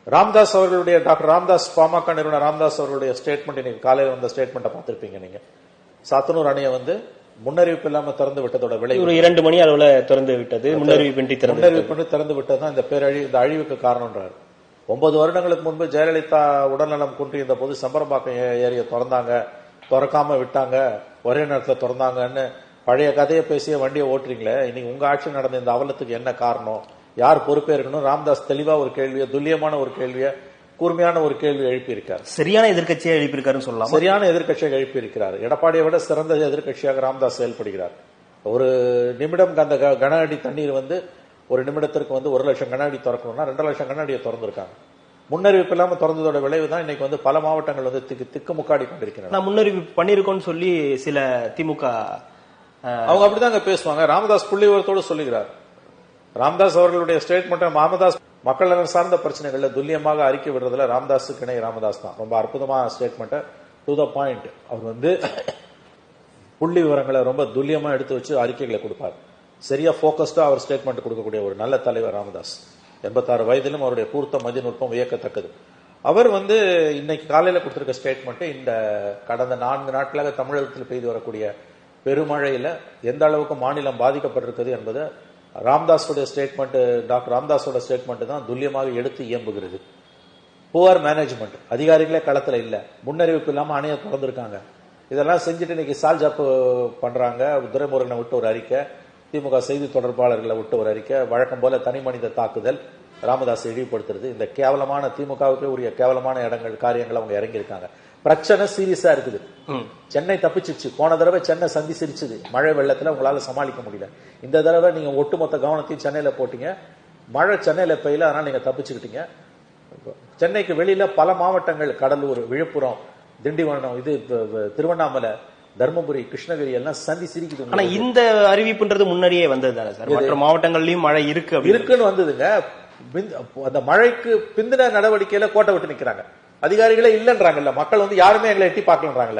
ராமதாஸ் அவர்களுடைய டாக்டர் ராமதாஸ் பாமக நிறுவனர் ராமதாஸ் அவர்களுடைய ஸ்டேட்மெண்ட் இன்னைக்கு காலையில் வந்த ஸ்டேட்மெண்ட்டை பார்த்திருப்பீங்க. நீங்க சாத்தனூர் அணையை முன்னறிவிப்பு இல்லாம திறந்து விட்டதோட விளைவு ஒரு 2 மணி அளவுல திறந்து விட்டது, முன்னறிவிப்பின்றி திறந்து விட்டது தான் இந்த அழிவுக்கு காரணம்ன்றாரு. 9 வருடங்களுக்கு முன்பு ஜெயலலிதா உடல்நலம் குன்றியிருந்த போது செம்பரம்பாக்கம் ஏரியை திறக்காம விட்டாங்க, ஒரே நேரத்தில் திறந்தாங்கன்னு பழைய கதையை பேசிய வண்டியை ஓட்டுறீங்களே. இன்னைக்கு உங்க ஆட்சி நடந்த இந்த அவலத்துக்கு என்ன காரணம், யார் பொறுப்பே இருக்கணும்? ராமதாஸ் தெளிவா ஒரு கேள்வியை, துல்லியமான ஒரு கேள்வியை, கூர்மையான ஒரு கேள்வி எழுப்பியிருக்காரு. சரியான எதிர்கட்சியை எழுப்பியிருக்காருன்னு சொல்லலாம். சரியான எதிர்கட்சியை எழுப்பியிருக்கிறார். எடப்பாடியை விட சிறந்த எதிர்கட்சியாக ராமதாஸ் செயல்படுகிறார். ஒரு நிமிடம் அந்த கன அடி தண்ணீர் ஒரு நிமிடத்திற்கு 1 லட்சம் கன அடி திறக்கணும்னா 2 லட்சம் கன அடியை திறந்திருக்காங்க. முன்னறிவிப்பு இல்லாம திறந்ததோட விளைவு தான் இன்னைக்கு பல மாவட்டங்கள் திக்குமுக்காடி கொண்டிருக்கிறாங்க. முன்னறிவிப்பு பண்ணிருக்கோம்னு சொல்லி சில திமுக அவங்க அப்படிதாங்க பேசுவாங்க. ராமதாஸ் புள்ளிவிவரத்தோடு சொல்லுகிறார். ராமதாஸ் அவர்களுடைய ஸ்டேட்மெண்ட், ராமதாஸ் மக்கள் நலன் சார்ந்த பிரச்சனைகள்ல துல்லியமாக அறிக்கை விடுறதுல ராமதாஸுக்கு இணை ராமதாஸ் தான். ரொம்ப அற்புதமான ஸ்டேட்மெண்ட், டு த பாயிண்ட். அவர் புள்ளி விவரங்களை ரொம்ப துல்லியமா எடுத்து வச்சு அறிக்கைகளை கொடுப்பார். சரியா போக்கஸ்டா அவர் ஸ்டேட்மெண்ட் கொடுக்கக்கூடிய ஒரு நல்ல தலைவர் ராமதாஸ். 86 வயதிலும் அவருடைய பூர்த்த மதிநுட்பம் வியக்கத்தக்கது. அவர் இன்னைக்கு காலையில கொடுத்திருக்க ஸ்டேட்மெண்ட், இந்த கடந்த 4 நாட்களாக தமிழகத்தில் பெய்து வரக்கூடிய பெருமழையில எந்த அளவுக்கு மாநிலம் பாதிக்கப்பட்டிருக்கிறது என்பது ராமதாஸோட ஸ்டேட்மெண்ட், டாக்டர் ராமதாஸோட ஸ்டேட்மெண்ட் தான் துல்லியமாக எடுத்து இயம்புகிறது. புவர் மேனேஜ்மெண்ட், அதிகாரிகளே களத்துல இல்ல, முன்னறிவிப்பு இல்லாம அணையை திறந்திருக்காங்க. இதெல்லாம் செஞ்சுட்டு இன்னைக்கு சால்ஜாப்பு பண்றாங்க. துரைமுருகனை விட்டு ஒரு அறிக்கை, திமுக செய்தி தொடர்பாளர்களை விட்டு ஒரு அறிக்கை, வழக்கம் போல தனி மனித தாக்குதல், ராமதாஸ் இழிவுபடுத்துறது. இந்த கேவலமான திமுகவுக்கு உரிய கேவலமான காரியங்கள் அவங்க இறங்கியிருக்காங்க. பிரச்சனை சீரியஸா இருக்குது. சென்னை தப்பிச்சிருச்சு. போன தடவை சென்னை சந்தி சிரிச்சுது. மழை வெள்ளத்துல உங்களால சமாளிக்க முடியல. இந்த தடவை நீங்க ஒட்டுமொத்த கவனத்தையும் சென்னையில போட்டீங்க. மழை சென்னையில பெய்யல, அதனால நீங்க தப்பிச்சுக்கிட்டீங்க. சென்னைக்கு வெளியில பல மாவட்டங்கள், கடலூர், விழுப்புரம், திண்டிவனம், திருவண்ணாமலை, தர்மபுரி, கிருஷ்ணகிரி எல்லாம் சந்தி சிரிக்குது. ஆனா இந்த அறிவிப்புன்றது முன்னரே வந்தது தானே சார்? மற்ற மாவட்டங்கள்லயும் மழை இருக்குன்னு வந்ததுங்க. அந்த மழைக்கு பிந்தின நடவடிக்கையில கோட்டை விட்டு நிக்கிறாங்க. அதிகாரிகளே இல்லன்றாங்கல்ல, மக்கள் யாருமே எங்களை எட்டி பார்க்கலன்றாங்கல்ல.